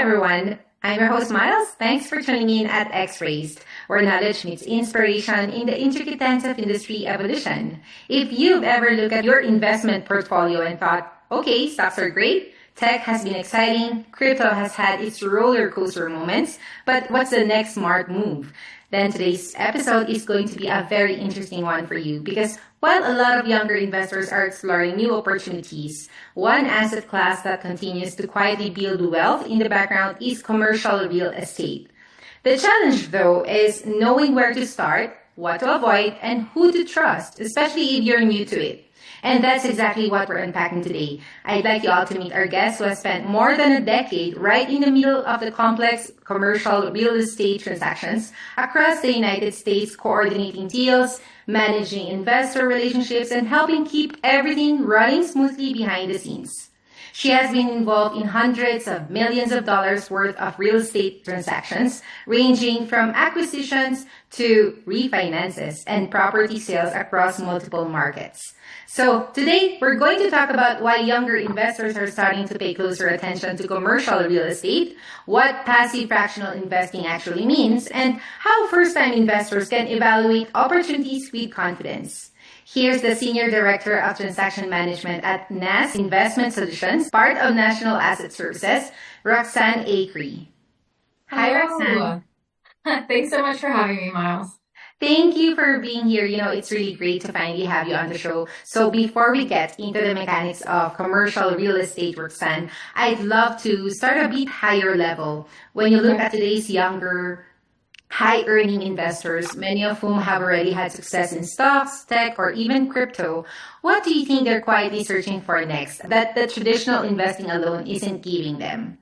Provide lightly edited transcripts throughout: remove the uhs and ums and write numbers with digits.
everyone. I'm your host, Miles. Thanks for tuning in at X-Rays, where knowledge meets inspiration in the intricate dance of industry evolution. If you've ever looked at your investment portfolio and thought, okay, stocks are great, tech has been exciting, crypto has had its roller coaster moments, but what's the next smart move? Then today's episode is going to be a very interesting one for you because while a lot of younger investors are exploring new opportunities, one asset class that continues to quietly build wealth in the background is commercial real estate. The challenge, though, is knowing where to start, what to avoid, and who to trust, especially if you're new to it. And that's exactly what we're unpacking today. I'd like you all to meet our guest who has spent more than a decade right in the middle of the complex commercial real estate transactions across the United States, coordinating deals, managing investor relationships, and helping keep everything running smoothly behind the scenes. She has been involved in hundreds of millions of dollars worth of real estate transactions, ranging from acquisitions to refinances and property sales across multiple markets. So today, we're going to talk about why younger investors are starting to pay closer attention to commercial real estate, what passive fractional investing actually means, and how first-time investors can evaluate opportunities with confidence. Here's the Senior Director of Transaction Management at NAS Investment Solutions, part of National Asset Services, Roxanne Acree. Hi, Hello. Roxanne. Thanks so much for having me, Miles. Thank you for being here. It's really great to finally have you on the show. So before we get into the mechanics of commercial real estate, Roxanne, I'd love to start a bit higher level. When you look Okay. at today's younger high earning investors, many of whom have already had success in stocks, tech, or even crypto, what do you think they're quietly searching for next that the traditional investing alone isn't giving them?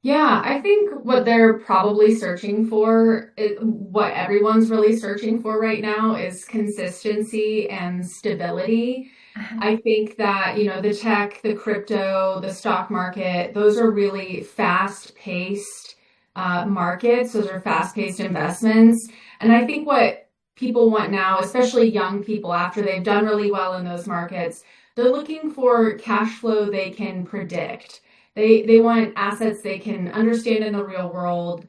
Yeah, I think what they're probably searching for, what everyone's really searching for right now is consistency and stability. I think that, the tech, the crypto, the stock market, those are really fast-paced markets. Those are fast-paced investments. And I think what people want now, especially young people, after they've done really well in those markets, they're looking for cash flow they can predict. They want assets they can understand in the real world,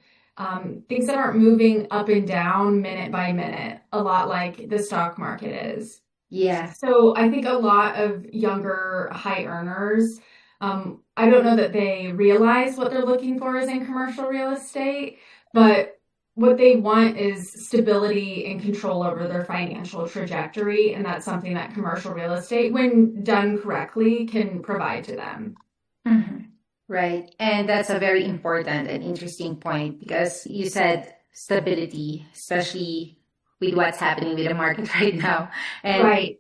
things that aren't moving up and down minute by minute, a lot like the stock market is. Yeah. So I think a lot of younger high earners, I don't know that they realize what they're looking for is in commercial real estate, but what they want is stability and control over their financial trajectory, and that's something that commercial real estate, when done correctly, can provide to them. Mhm. Right. And that's a very important and interesting point because you said stability, especially with what's happening with the market right now. And Right.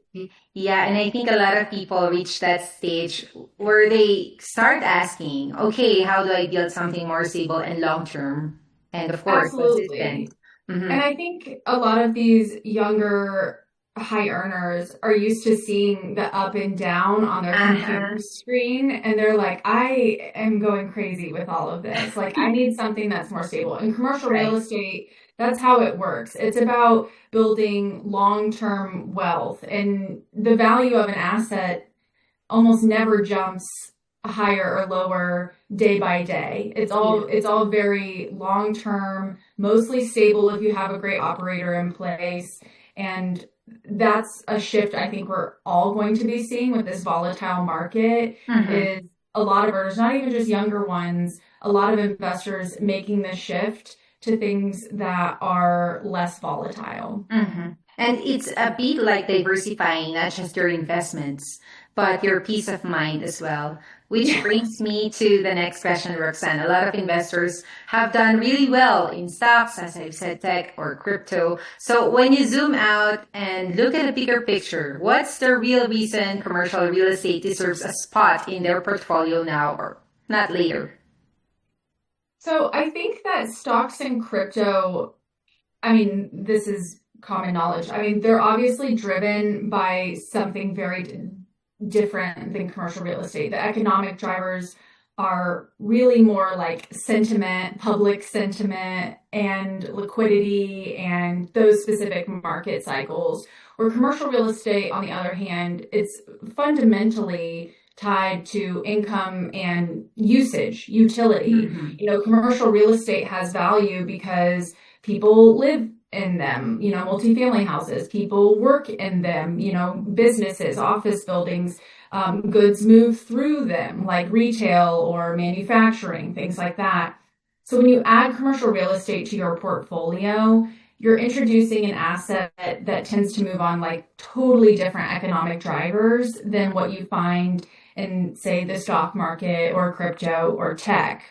yeah, and I think a lot of people reach that stage where they start asking, okay, how do I build something more stable and long term? And of course, consistent. Absolutely. And Mm-hmm. I think a lot of these younger high earners are used to seeing the up and down on their computer Uh-huh. screen, and they're like, I am going crazy with all of this. Like, I need something that's more stable. In commercial real Right. estate, that's how it works. It's about building long-term wealth, and the value of an asset almost never jumps higher or lower day by day. It's Yeah. all very long term, mostly stable if you have a great operator in place. And that's a shift I think we're all going to be seeing with this volatile market Mm-hmm. is a lot of earners, not even just younger ones, a lot of investors making the shift to things that are less volatile. Mm-hmm. And it's a bit like diversifying not just your investments, but your peace of mind as well. Which Yeah. brings me to the next question, Roxanne. A lot of investors have done really well in stocks, as I've said, tech or crypto. So when you zoom out and look at the bigger picture, what's the real reason commercial real estate deserves a spot in their portfolio now or not later? So I think that stocks and crypto, I mean, this is common knowledge. I mean, they're obviously driven by something very different than commercial real estate. The economic drivers are really more like sentiment, public sentiment, and liquidity, and those specific market cycles. Where commercial real estate, on the other hand, it's fundamentally tied to income and usage, utility. Mhm. Commercial real estate has value because people live in them, multifamily houses, people work in them, businesses, office buildings, goods move through them, like retail or manufacturing, things like that. So when you add commercial real estate to your portfolio, you're introducing an asset that tends to move on like totally different economic drivers than what you find in, say, the stock market or crypto or tech.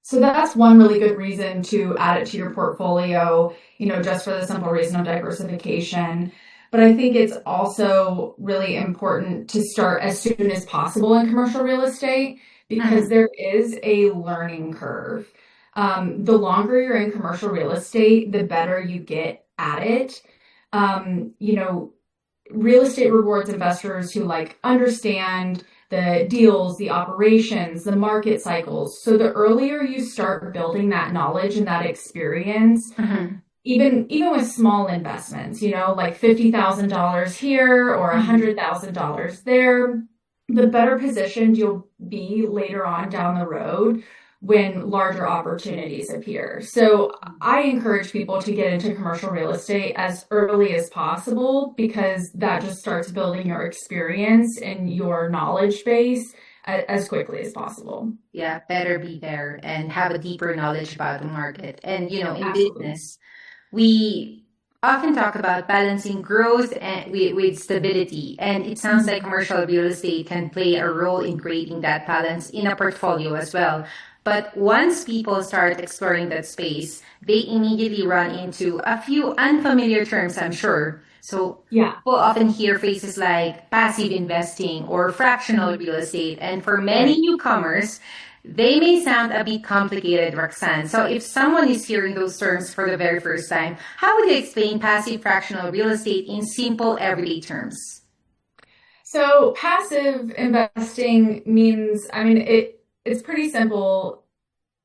So that's one really good reason to add it to your portfolio, just for the simple reason of diversification. But I think it's also really important to start as soon as possible in commercial real estate because Mhm. there is a learning curve. The longer you're in commercial real estate, the better you get at it. Um, you know, Real estate rewards investors who like understand the deals, the operations, the market cycles. So the earlier you start building that knowledge and that experience, Mhm. even with small investments, like $50,000 here or Mhm. $100,000 there, the better positioned you'll be later on down the road when larger opportunities appear. So I encourage people to get into commercial real estate as early as possible because that just starts building your experience and your knowledge base as quickly as possible. Yeah, better be there and have a deeper knowledge about the market. And, in Absolutely. business, we often talk about balancing growth with stability. And it sounds like commercial real estate can play a role in creating that balance in a portfolio as well. But once people start exploring that space, they immediately run into a few unfamiliar terms, I'm sure. So Yeah. people often hear phrases like passive investing or fractional Mhm. real estate. And for many Right. newcomers, they may sound a bit complicated, Roxanne. So if someone is hearing those terms for the very first time, how would you explain passive fractional real estate in simple everyday terms? So passive investing means, I mean, it's pretty simple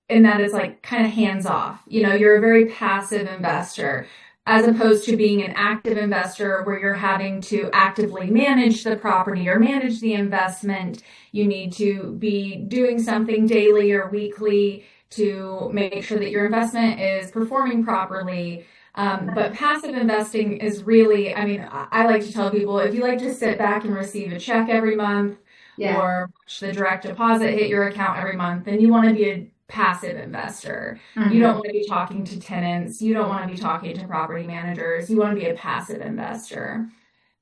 in that it's like kind of hands off. You're a very passive investor as opposed to being an active investor where you're having to actively manage the property or manage the investment. You need to be doing something daily or weekly to make sure that your investment is performing properly. But passive investing is really, I mean, I like to tell people if you like to sit back and receive a check every month Yeah. or watch the direct deposit hit your account every month, then you want to be a passive investor. You don't Mm-hmm. want to be talking to tenants. You don't want to be talking to property managers. You want to be a passive investor.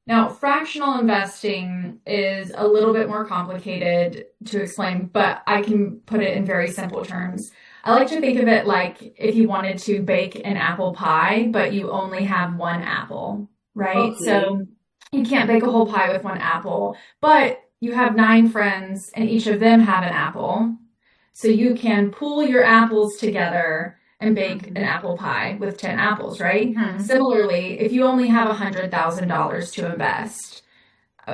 Now, fractional investing is a little bit more complicated to explain, but I can put it in very simple terms. I like to think of it like if you wanted to bake an apple pie, but you only have one apple, right? Okay. So you can't bake a whole pie with one apple, but you have nine friends and each of them have an apple. So you can pool your apples together and bake an Mm-hmm. apple pie with 10 apples, right? Mm-hmm. Similarly, if you only have $100,000 to invest,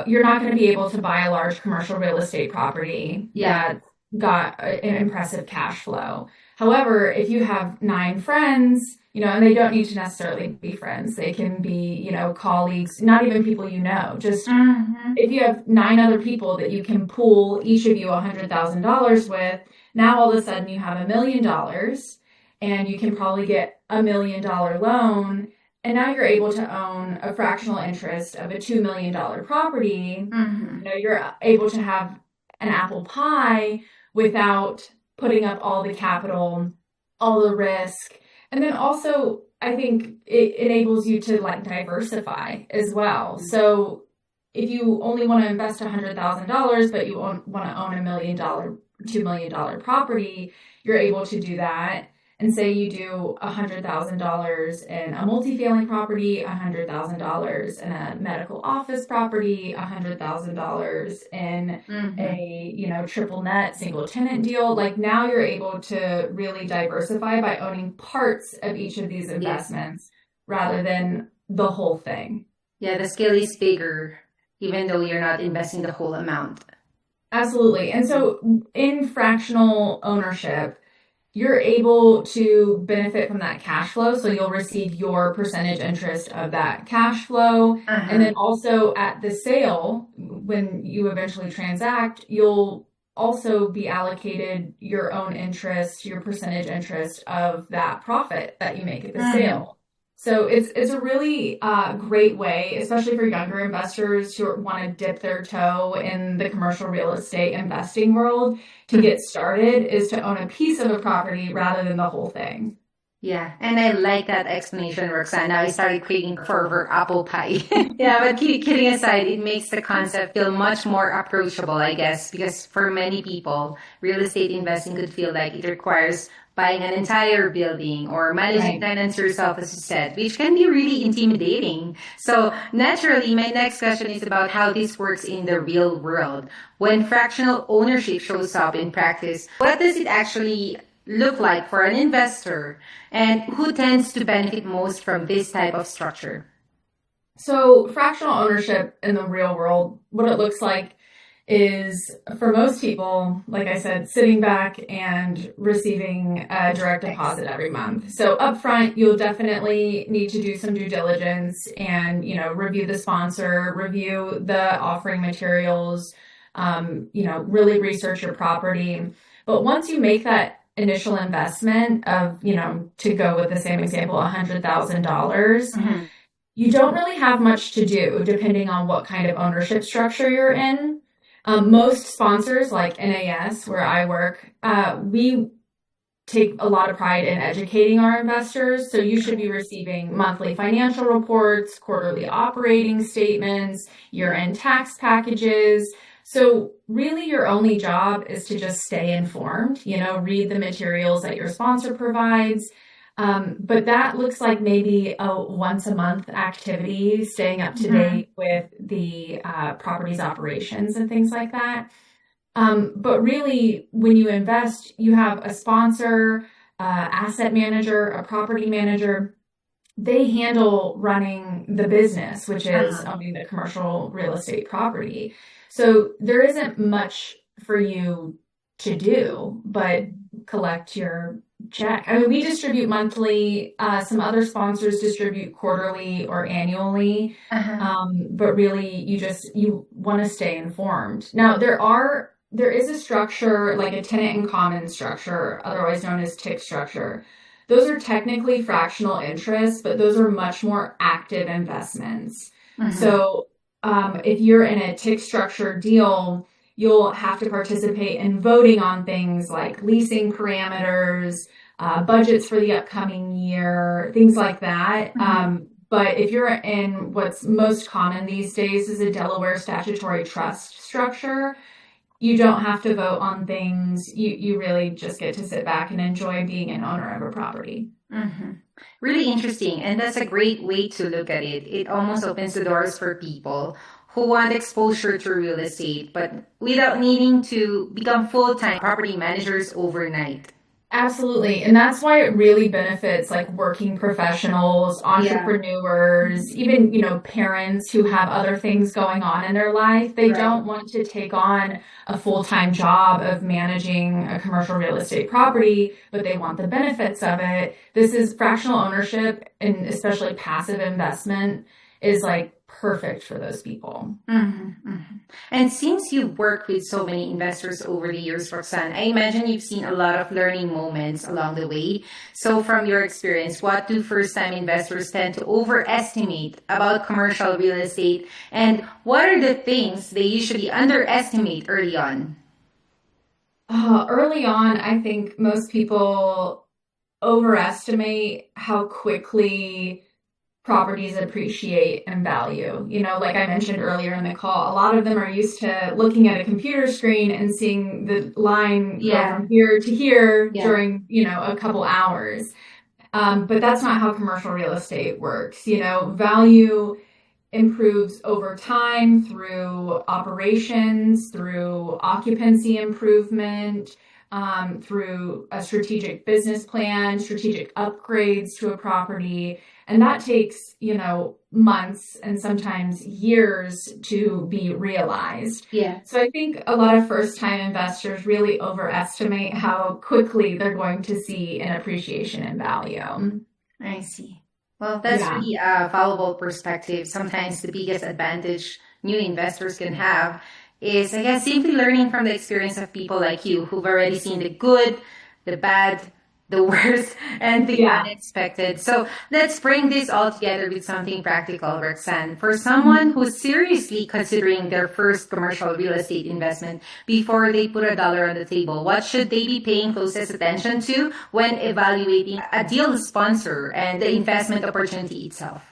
you're not going to be able to buy a large commercial real estate property Yeah. that's got an impressive cash flow. However, if you have nine friends, and they don't need to necessarily be friends, they can be, colleagues, not even people you know, just Mm-hmm. if you have nine other people that you can pool each of you $100,000 with, now all of a sudden you have $1 million and you can probably get $1 million loan. And now you're able to own a fractional interest of a $2 million property. Mm-hmm. You're able to have an apple pie without putting up all the capital, all the risk. And then also, I think it enables you to like diversify as well. So if you only want to invest $100,000, but you want to own $1 million, $2 million property, you're able to do that. And say you do $100,000 in a multifamily property, $100,000 in a medical office property, $100,000 in Mm-hmm. a triple net single tenant deal. Like now you're able to really diversify by owning parts of each of these Yeah. investments rather than the whole thing. Yeah, the scale is bigger, even though you're not investing the whole amount. Absolutely. And so in fractional ownership, you're able to benefit from that cash flow. So you'll receive your percentage interest of that cash flow. And Uh-huh. then also at the sale, when you eventually transact, you'll also be allocated your own interest, your percentage interest of that profit that you make at the Mhm. sale. So it's a really great way, especially for younger investors who want to dip their toe in the commercial real estate investing world to get started, is to own a piece of a property rather than the whole thing. Yeah, and I like that explanation, Roxanne. Now I started craving for her apple pie. Yeah, but kidding aside, it makes the concept feel much more approachable, I guess, because for many people, real estate investing could feel like it requires buying an entire building or managing Right. tenants yourself, as you said, which can be really intimidating. So naturally, my next question is about how this works in the real world. When fractional ownership shows up in practice, what does it actually look like for an investor? And who tends to benefit most from this type of structure? So, fractional ownership in the real world, what it looks like is for most people, like I said, sitting back and receiving a direct deposit every month. So, upfront, you'll definitely need to do some due diligence and, review the sponsor, review the offering materials, really research your property. But once you make that initial investment of, to go with the same example, $100,000, Mhm. you don't really have much to do depending on what kind of ownership structure you're in. Most sponsors, like NAS, where I work, we take a lot of pride in educating our investors. So you should be receiving monthly financial reports, quarterly operating statements, year-end tax packages. So really your only job is to just stay informed, read the materials that your sponsor provides. But that looks like maybe a once a month activity, staying up to Mhm. date with the property's operations and things like that. But really, when you invest, you have a sponsor, asset manager, a property manager. They handle running the business, which is Uh-huh. owning the commercial real estate property. So there isn't much for you to do but collect your check. I mean, we distribute monthly. Some other sponsors distribute quarterly or annually. Uh-huh. But really, you want to stay informed. Now, there is a structure like a tenant in common structure, otherwise known as TIC structure. Those are technically fractional interests, but those are much more active investments. Mhm. So, if you're in a TIC structure deal, you'll have to participate in voting on things like leasing parameters, budgets for the upcoming year, things like that. Mhm. But if you're in what's most common these days is a Delaware statutory trust structure, you don't have to vote on things. You really just get to sit back and enjoy being an owner of a property. Mhm. Really interesting. And that's a great way to look at it. It almost opens the doors for people who want exposure to real estate, but without needing to become full-time property managers overnight. Absolutely. And that's why it really benefits like working professionals, Yeah. entrepreneurs, even, parents who have other things going on in their life. They Right. don't want to take on a full-time job of managing a commercial real estate property, but they want the benefits of it. This is fractional ownership and especially passive investment is like perfect for those people. Mhm, mhm. And since you've worked with so many investors over the years, Roxanne, I imagine you've seen a lot of learning moments along the way. So, from your experience, what do first time investors tend to overestimate about commercial real estate? And what are the things they usually underestimate early on? Early on, I think most people overestimate how quickly properties appreciate in value. Like I mentioned earlier in the call, a lot of them are used to looking at a computer screen and seeing the line go Yeah, from here to here yeah. during, a couple hours. But that's not how commercial real estate works. Value improves over time through operations, through occupancy improvement, through a strategic business plan, strategic upgrades to a property. And that takes, months and sometimes years to be realized. Yeah, So I think a lot of first time investors really overestimate how quickly they're going to see an appreciation in value. I see. Well, that's Yeah. really a valuable perspective. Sometimes the biggest advantage new investors can have is, I guess, simply learning from the experience of people like you who've already seen the good, the bad, the worst, and the Yeah. unexpected. So let's bring this all together with something practical, Roxanne. For someone who's seriously considering their first commercial real estate investment before they put $1 on the table, what should they be paying closest attention to when evaluating a deal sponsor and the investment opportunity itself?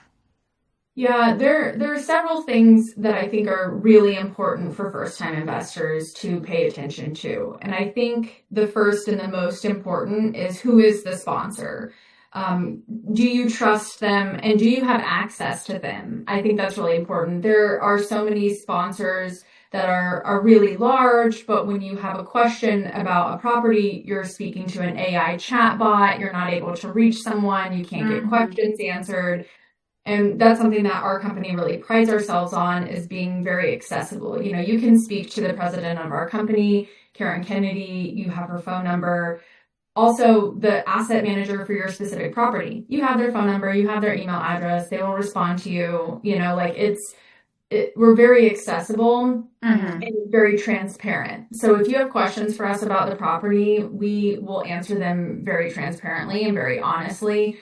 Yeah, there are several things that I think are really important for first-time investors to pay attention to. And I think the first and the most important is, who is the sponsor? Um, do you trust them and do you have access to them? I think that's really important. There are so many sponsors that are really large, but when you have a question about a property, you're speaking to an AI chatbot, you're not able to reach someone, you can't get Mm-hmm. questions answered. And that's something that our company really prides ourselves on, is being very accessible. You know, you can speak to the president of our company, Karen Kennedy, you have her phone number. Also, the asset manager for your specific property, you have their phone number, you have their email address, they will respond to you. You know, like we're very accessible Mm-hmm. and very transparent. So if you have questions for us about the property, we will answer them very transparently and very honestly.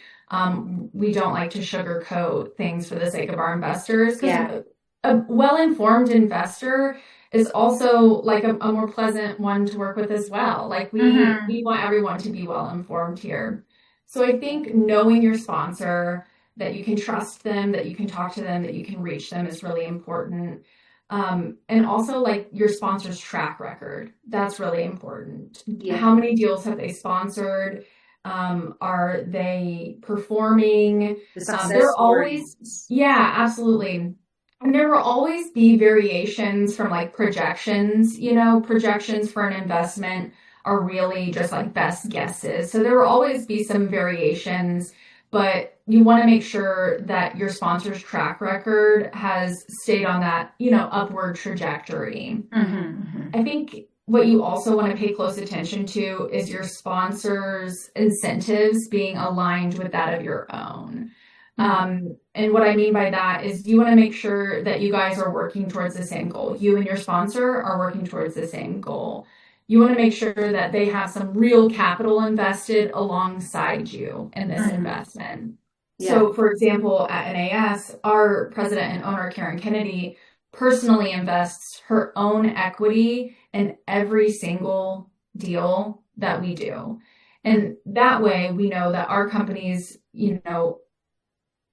We don't like to sugarcoat things for the sake of our investors, because Yeah. a well-informed investor is also like a more pleasant one to work with as well. Like Mm-hmm. we want everyone to be well informed here. So I think knowing your sponsor, that you can trust them, that you can talk to them, that you can reach them, is really important. And also, like, your sponsor's track record. That's really important. Yeah. How many deals have they sponsored? Are they performing? The success There are always, stories. yeah, absolutely. And there will always be variations from like projections. You know, projections for an investment are really just like best guesses. So there will always be some variations, but you want to make sure that your sponsor's track record has stayed on that, you know, upward trajectory. Mm-hmm. I think what you also want to pay close attention to is your sponsor's incentives being aligned with that of your own. Mm-hmm. And what I mean by that is, you want to make sure that you guys are working towards the same goal. You and your sponsor are working towards the same goal. You want to make sure that they have some real capital invested alongside you in this Mm-hmm. investment. Yeah. So, for example, at NAS, our president and owner, Karen Kennedy, personally invests her own equity in every single deal that we do. And that way we know that our companies, you know,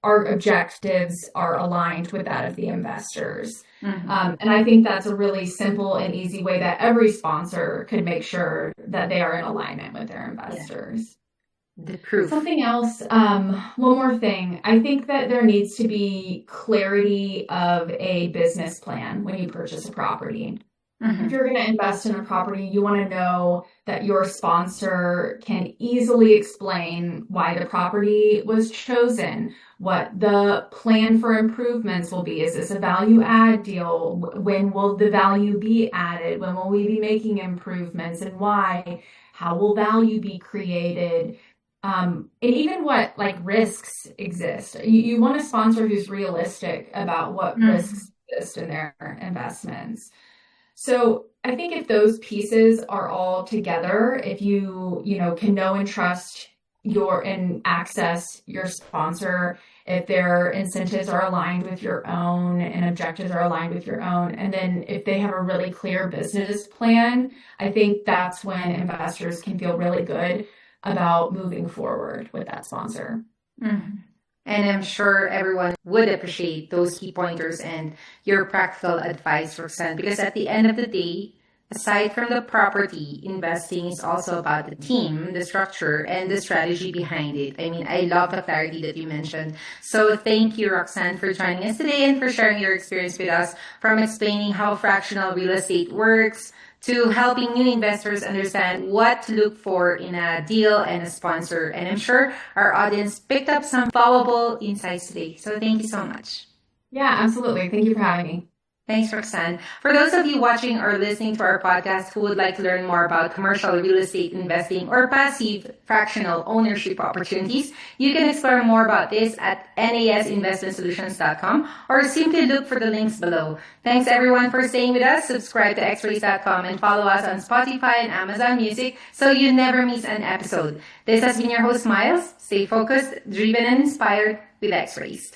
our objectives are aligned with that of the investors. Mm-hmm. And I think that's a really simple and easy way that every sponsor could make sure that they are in alignment with their Yeah. investors. The proof. Something else, one more thing. I think that there needs to be clarity of a business plan when you purchase a property. If Mm-hmm. you're going to invest in a property, you want to know that your sponsor can easily explain why the property was chosen, what the plan for improvements will be. Is this a value add deal? When will the value be added? When will we be making improvements, and why? How will value be created? And even what like risks exist. You want a sponsor who's realistic about what Mm-hmm. risks exist in their investments. So I think if those pieces are all together, if you know, can know and trust your and access your sponsor, if their incentives are aligned with your own and objectives are aligned with your own, and then if they have a really clear business plan, I think that's when investors can feel really good about moving forward with that sponsor. Mm-hmm. And I'm sure everyone would appreciate those key pointers and your practical advice, Roxanne, because at the end of the day, aside from the property, investing is also about the team, the structure, and the strategy behind it. I mean, I love the clarity that you mentioned. So thank you, Roxanne, for joining us today and for sharing your experience with us, from explaining how fractional real estate works to helping new investors understand what to look for in a deal and a sponsor. And I'm sure our audience picked up some valuable insights today. So thank you so much. Yeah, absolutely. Thank you for having me. Thanks, Roxanne. For those of you watching or listening to our podcast who would like to learn more about commercial real estate investing or passive fractional ownership opportunities, you can explore more about this at nasinvestmentsolutions.com or simply look for the links below. Thanks everyone for staying with us. Subscribe to xrays.com and follow us on Spotify and Amazon Music so you never miss an episode. This has been your host, Miles. Stay focused, driven, and inspired with X-Rays.